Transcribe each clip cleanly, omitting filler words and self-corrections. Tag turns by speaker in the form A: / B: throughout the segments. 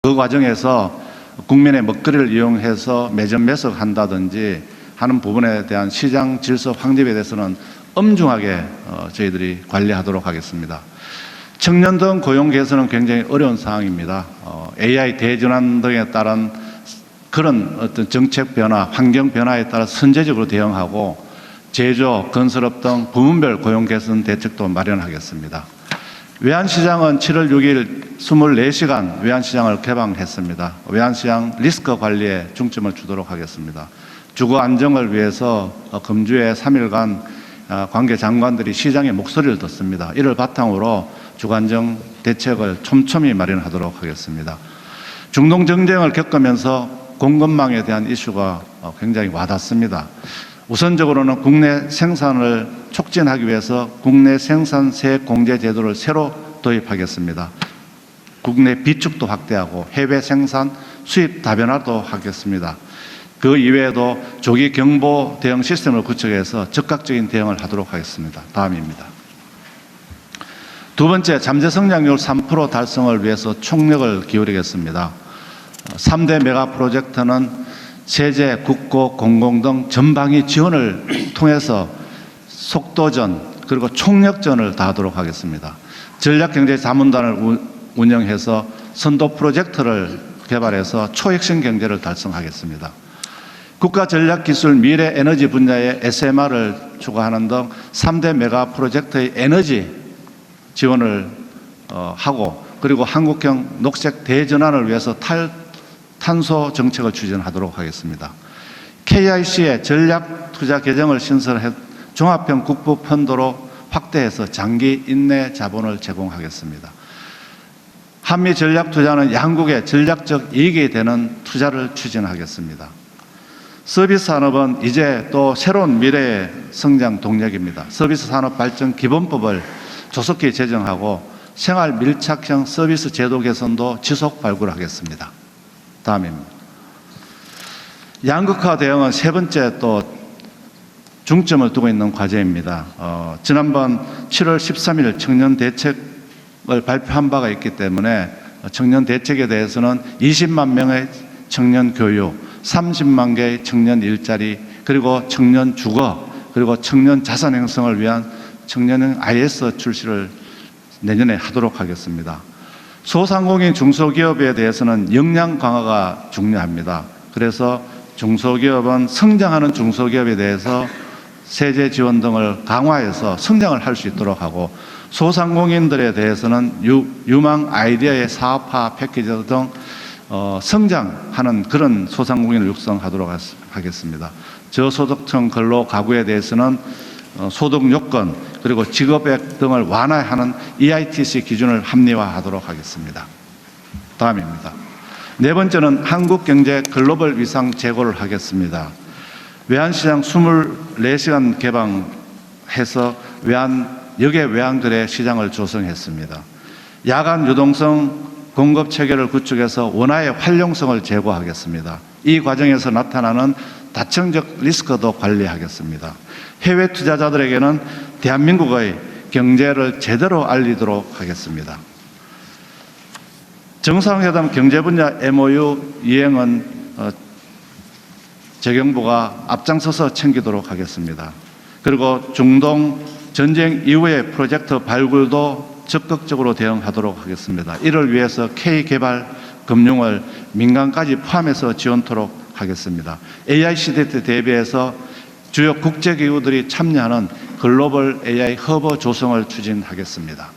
A: 그 과정에서 국민의 먹거리를 이용해서 매점 매석한다든지 하는 부분에 대한 시장 질서 확립에 대해서는 엄중하게 저희들이 관리하도록 하겠습니다. 청년등 고용 개선은 굉장히 어려운 상황입니다. AI 대전환 등에 따른 그런 어떤 정책 변화, 환경 변화에 따라 선제적으로 대응하고 제조, 건설업 등 부문별 고용 개선 대책도 마련하겠습니다. 외환시장은 7월 6일 24시간 외환시장을 개방했습니다. 외환시장 리스크 관리에 중점을 주도록 하겠습니다. 주거 안정을 위해서 금주에 3일간 관계 장관들이 시장의 목소리를 듣습니다. 이를 바탕으로 주거 안정 대책을 촘촘히 마련하도록 하겠습니다. 중동 정쟁을 겪으면서 공급망에 대한 이슈가 굉장히 와닿습니다. 우선적으로는 국내 생산을 촉진하기 위해서 국내 생산세 공제 제도를 새로 도입하겠습니다. 국내 비축도 확대하고 해외 생산 수입 다변화도 하겠습니다. 그 이외에도 조기 경보 대응 시스템을 구축해서 적극적인 대응을 하도록 하겠습니다. 다음입니다. 두 번째, 잠재 성장률 3% 달성을 위해서 총력을 기울이겠습니다. 3대 메가 프로젝트는 세제, 국고, 공공 등 전방위 지원을 통해서 속도전 그리고 총력전을 다하도록 하겠습니다. 전략경제자문단을 운영해서 선도 프로젝트를 개발해서 초혁신 경제를 달성하겠습니다. 국가전략기술 미래에너지 분야의 SMR을 추가하는 등 3대 메가 프로젝트의 에너지 지원을 하고 그리고 한국형 녹색 대전환을 위해서 탄소 정책을 추진하도록 하겠습니다. KIC의 전략투자 계정을 신설해 종합형 국부펀드로 확대해서 장기 인내 자본을 제공하겠습니다. 한미 전략투자는 양국의 전략적 이익이 되는 투자를 추진하겠습니다. 서비스 산업은 이제 또 새로운 미래의 성장 동력입니다. 서비스 산업 발전 기본법을 조속히 제정하고 생활 밀착형 서비스 제도 개선도 지속 발굴하겠습니다. 다음입니다. 양극화 대응은 세 번째 또 중점을 두고 있는 과제입니다. 지난번 7월 13일 청년 대책을 발표한 바가 있기 때문에 청년 대책에 대해서는 20만 명의 청년 교육, 30만 개의 청년 일자리, 그리고 청년 주거, 그리고 청년 자산 형성을 위한 청년형 IS 출시를 내년에 하도록 하겠습니다. 소상공인 중소기업에 대해서는 역량 강화가 중요합니다. 그래서 중소기업은 성장하는 중소기업에 대해서 세제 지원 등을 강화해서 성장을 할 수 있도록 하고 소상공인들에 대해서는 유망 아이디어의 사업화 패키지 등 성장하는 그런 소상공인을 육성하도록 하겠습니다. 저소득층 근로 가구에 대해서는 소득 요건 그리고 직업액 등을 완화하는 EITC 기준을 합리화하도록 하겠습니다. 다음입니다. 네 번째는 한국경제 글로벌 위상 제고를 하겠습니다. 외환시장 24시간 개방해서 역외 외환거래 시장을 조성했습니다. 야간 유동성 공급 체계를 구축해서 원화의 활용성을 제고하겠습니다. 이 과정에서 나타나는 다층적 리스크도 관리하겠습니다. 해외 투자자들에게는 대한민국의 경제를 제대로 알리도록 하겠습니다. 정상회담 경제 분야 MOU 이행은 재경부가 앞장서서 챙기도록 하겠습니다. 그리고 중동 전쟁 이후의 프로젝트 발굴도 적극적으로 대응하도록 하겠습니다. 이를 위해서 K개발 금융을 민간까지 포함해서 지원토록 하겠습니다. AI 시대 때 대비해서 주요 국제기구들이 참여하는 글로벌 AI 허브 조성을 추진하겠습니다.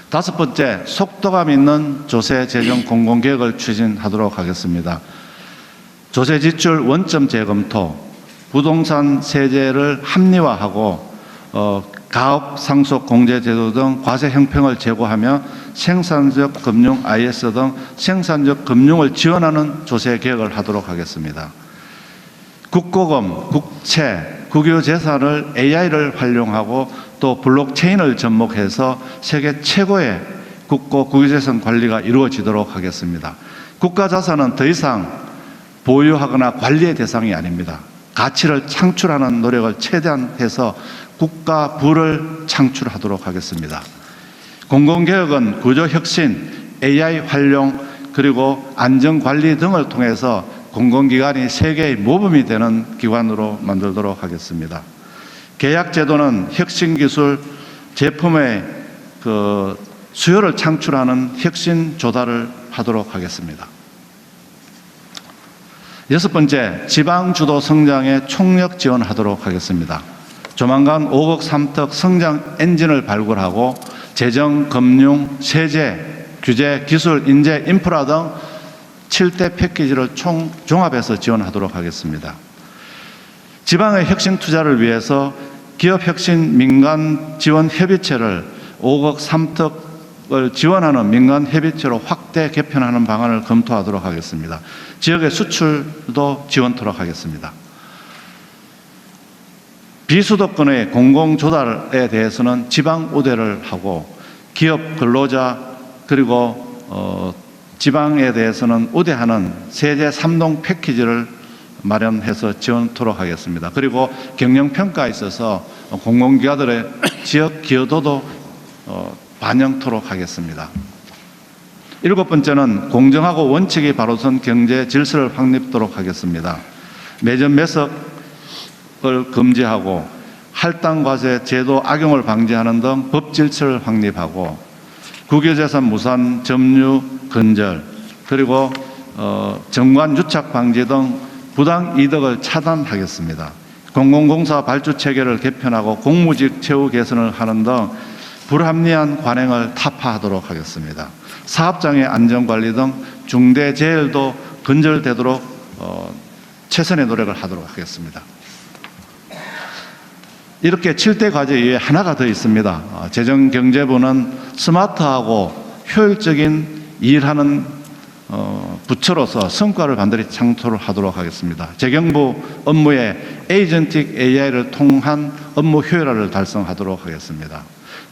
A: 다섯 번째, 속도감 있는 조세 재정 공공개혁을 추진하도록 하겠습니다. 조세 지출 원점 재검토, 부동산 세제를 합리화하고 가업 상속 공제 제도 등 과세 형평을 제고하며 생산적 금융 IS 등 생산적 금융을 지원하는 조세 개혁을 하도록 하겠습니다. 국고금, 국채, 국유재산을 AI를 활용하고 또 블록체인을 접목해서 세계 최고의 국고 국유재산 관리가 이루어지도록 하겠습니다. 국가자산은 더 이상 보유하거나 관리의 대상이 아닙니다. 가치를 창출하는 노력을 최대한 해서 국가 부를 창출하도록 하겠습니다. 공공개혁은 구조혁신, AI 활용 그리고 안전관리 등을 통해서 공공기관이 세계의 모범이 되는 기관으로 만들도록 하겠습니다. 계약제도는 혁신기술 제품의 수요를 창출하는 혁신 조달을 하도록 하겠습니다. 여섯 번째, 지방주도 성장에 총력 지원하도록 하겠습니다. 조만간 5억 3턱 성장 엔진을 발굴하고 재정, 금융, 세제, 규제, 기술, 인재, 인프라 등 7대 패키지를 종합해서 지원하도록 하겠습니다. 지방의 혁신 투자를 위해서 기업혁신 민간지원협의체를 5억 3턱을 지원하는 민간협의체로 확대 개편하는 방안을 검토하도록 하겠습니다. 지역의 수출도 지원토록 하겠습니다. 비수도권의 공공조달에 대해서는 지방 우대를 하고 기업 근로자 그리고 지방에 대해서는 우대하는 세제 3동 패키지를 마련해서 지원토록 하겠습니다. 그리고 경영평가에 있어서 공공기관들의 지역 기여도도 반영토록 하겠습니다. 일곱 번째는 공정하고 원칙이 바로선 경제 질서를 확립토록 하겠습니다. 매점 매석을 금지하고 할당과세 제도 악용을 방지하는 등 법 질서를 확립하고 국유재산 무산, 점유, 건절 그리고 정관 유착 방지 등 부당 이득을 차단하겠습니다. 공공공사 발주 체계를 개편하고 공무직 채우 개선을 하는 등 불합리한 관행을 타파하도록 하겠습니다. 사업장의 안전관리 등 중대재해도 근절되도록 최선의 노력을 하도록 하겠습니다. 이렇게 7대 과제 이외에 하나가 더 있습니다. 재정경제부는 스마트하고 효율적인 일하는 부처로서 성과를 반드시 창출하도록 하겠습니다. 재경부 업무에 에이전틱 AI를 통한 업무 효율화를 달성하도록 하겠습니다.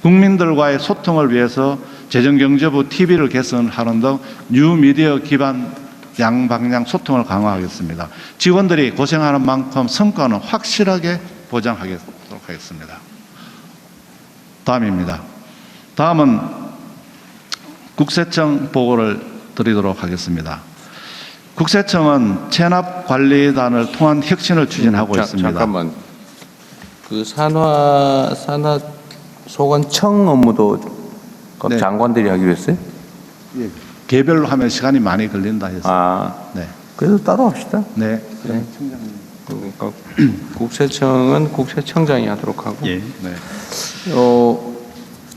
A: 국민들과의 소통을 위해서 재정경제부 TV를 개선하는 등 뉴미디어 기반 양방향 소통을 강화하겠습니다. 직원들이 고생하는 만큼 성과는 확실하게 보장하도록 하겠습니다. 다음입니다. 다음은 국세청 보고를 드리도록 하겠습니다. 국세청은 체납관리단을 통한 혁신을 추진하고 있습니다.
B: 잠깐만. 그 산하소관청 업무도
A: 네.
B: 장관들이 하기로 했어요?
A: 예, 개별로 하면 시간이 많이 걸린다 해서. 네.
B: 그래서 따로 합시다.
A: 네.
B: 네. 그러니까 국세청은 국세청장이 하도록 하고.
A: 예. 네.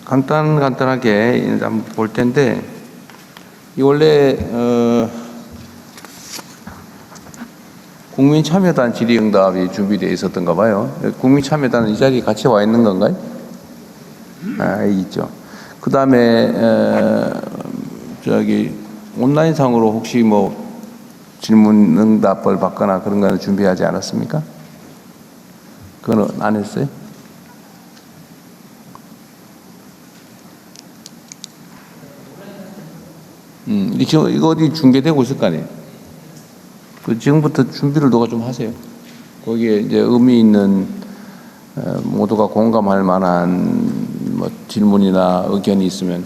B: 간단하게 한번 볼 텐데, 이 원래 국민참여단 질의응답이 준비되어 있었던가 봐요. 국민참여단은 이 자리에 같이 와 있는 건가요? 있죠. 그 다음에 온라인상으로 혹시 뭐 질문응답을 받거나 그런 거는 준비하지 않았습니까? 그건 안 했어요? 이거 어디 중계되고 있을 거 아니에요? 지금부터 준비를 누가 좀 하세요. 거기에 이제 의미 있는 모두가 공감할 만한 뭐 질문이나 의견이 있으면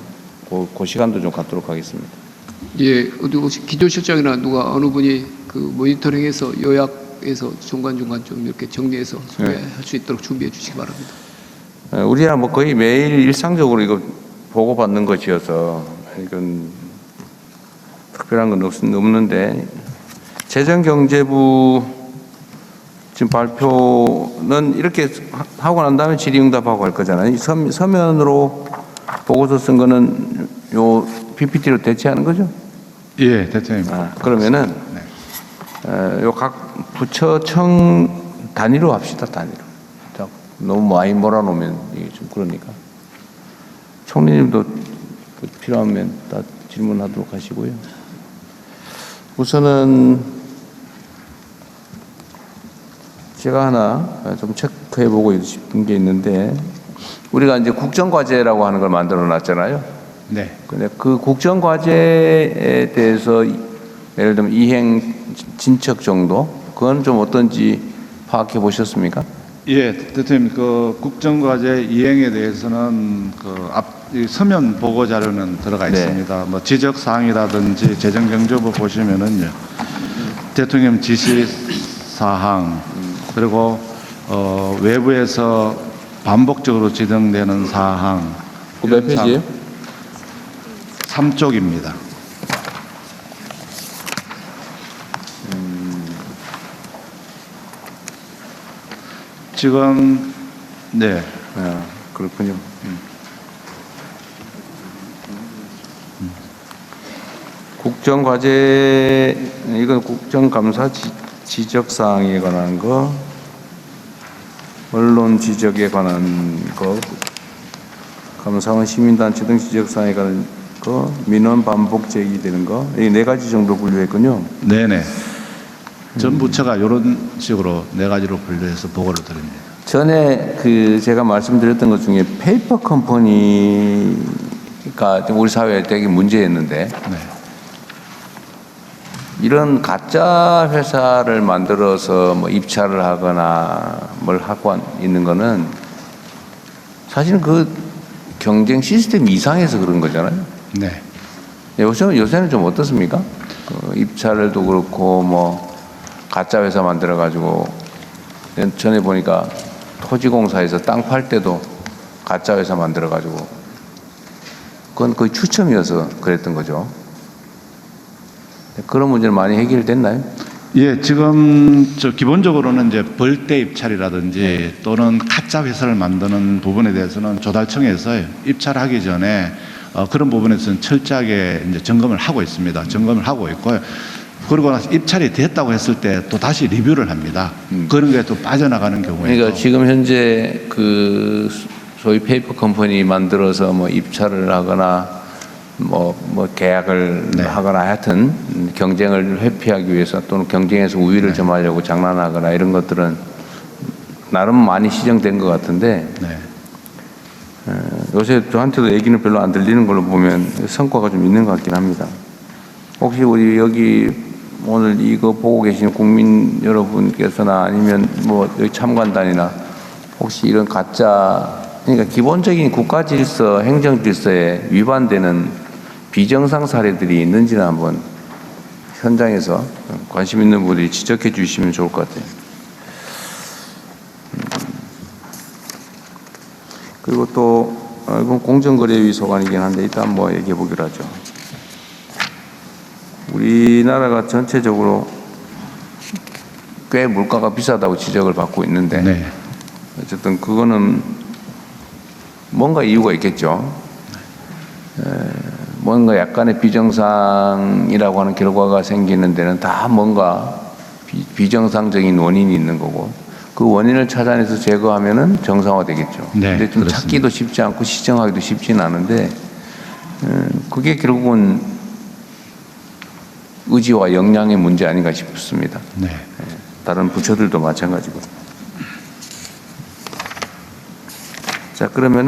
B: 그 시간도 좀 갖도록 하겠습니다.
C: 예, 어디 혹시 기조실장이나 누가 어느 분이 그 모니터링해서 요약해서 중간중간 좀 이렇게 정리해서 소개할 수 있도록 준비해 주시기 바랍니다.
B: 우리야 뭐 거의 매일 일상적으로 이거 보고받는 것이어서 이건 특별한 건 없는데, 재정경제부 지금 발표는 이렇게 하고 난 다음에 질의응답하고 할 거잖아요. 서면으로 보고서 쓴 거는 요 PPT로 대체하는 거죠?
A: 예, 대통령님.
B: 그러면은 요 각 부처청 단위로 합시다. 단위로. 너무 많이 몰아놓으면 이게 좀 그러니까. 총리님도 필요하면 다 질문하도록 하시고요. 우선은 제가 하나 좀 체크해보고 싶은 게 있는데, 우리가 이제 국정과제라고 하는 걸 만들어 놨잖아요.
A: 네.
B: 근데 그 국정과제에 대해서 예를 들면 이행 진척 정도, 그건 좀 어떤지 파악해 보셨습니까?
A: 예, 대통령 그 국정과제 이행에 대해서는 이 서면 보고 자료는 들어가
B: 네.
A: 있습니다. 뭐 지적 사항이라든지 재정경제부 보시면은요, 대통령 지시 사항 그리고 외부에서 반복적으로 지정되는 사항.
B: 몇 페이지예요?
A: 3쪽입니다. 지금 네.
B: 아, 그렇군요. 국정과제 이건 국정감사 지적 사항에 관한 거, 언론 지적에 관한 거, 감사원 시민단체 등 지적 사항에 관한 거, 민원 반복 제기되는 거, 이 네 가지 정도 분류했군요.
A: 네네. 전 부처가 이런 식으로 네 가지로 분류해서 보고를 드립니다.
B: 전에 그 제가 말씀드렸던 것 중에 페이퍼 컴퍼니가 우리 사회에 되게 문제였는데
A: 네.
B: 이런 가짜 회사를 만들어서 뭐 입찰을 하거나 뭘 하고 있는 거는 사실은 그 경쟁 시스템 이상해서 그런 거잖아요.
A: 네.
B: 요새는 좀 어떻습니까? 그 입찰도 그렇고 뭐 가짜 회사 만들어 가지고 전에 보니까 토지공사에서 땅 팔 때도 가짜 회사 만들어 가지고 그건 거의 추첨이어서 그랬던 거죠. 그런 문제는 많이 해결됐나요?
A: 예, 지금 기본적으로는 이제 벌떼 입찰이라든지 또는 가짜 회사를 만드는 부분에 대해서는 조달청에서 입찰하기 전에 그런 부분에서는 철저하게 이제 점검을 하고 있습니다. 점검을 하고 있고요. 그러고 나서 입찰이 됐다고 했을 때 또 다시 리뷰를 합니다. 그런 게 또 빠져나가는 경우에.
B: 그러니까 지금 현재 그 소위 페이퍼 컴퍼니 만들어서 뭐 입찰을 하거나 뭐 계약을
A: 네.
B: 하거나 하여튼 경쟁을 회피하기 위해서 또는 경쟁에서 우위를 점하려고 장난하거나 이런 것들은 나름 많이 시정된 것 같은데
A: 네.
B: 요새 저한테도 얘기는 별로 안 들리는 걸로 보면 성과가 좀 있는 것 같긴 합니다. 혹시 우리 여기 오늘 이거 보고 계시는 국민 여러분께서나 아니면 뭐 여기 참관단이나 혹시 이런 가짜 그러니까 기본적인 국가 질서, 행정 질서에 위반되는 비정상 사례들이 있는지는 한번 현장에서 관심 있는 분들이 지적해 주시면 좋을 것 같아요. 그리고 또 이건 공정거래위 소관이긴 한데 일단 뭐 얘기해 보기로 하죠. 우리나라가 전체적으로 꽤 물가가 비싸다고 지적을 받고 있는데
A: 네.
B: 어쨌든 그거는 뭔가 이유가 있겠죠. 뭔가 약간의 비정상이라고 하는 결과가 생기는 데는 다 뭔가 비정상적인 원인이 있는 거고 그 원인을 찾아내서 제거하면은 정상화되겠죠.
A: 네,
B: 근데 좀
A: 그렇습니다.
B: 찾기도 쉽지 않고 시정하기도 쉽지는 않은데 그게 결국은 의지와 역량의 문제 아닌가 싶습니다.
A: 네.
B: 다른 부처들도 마찬가지고. 자, 그러면은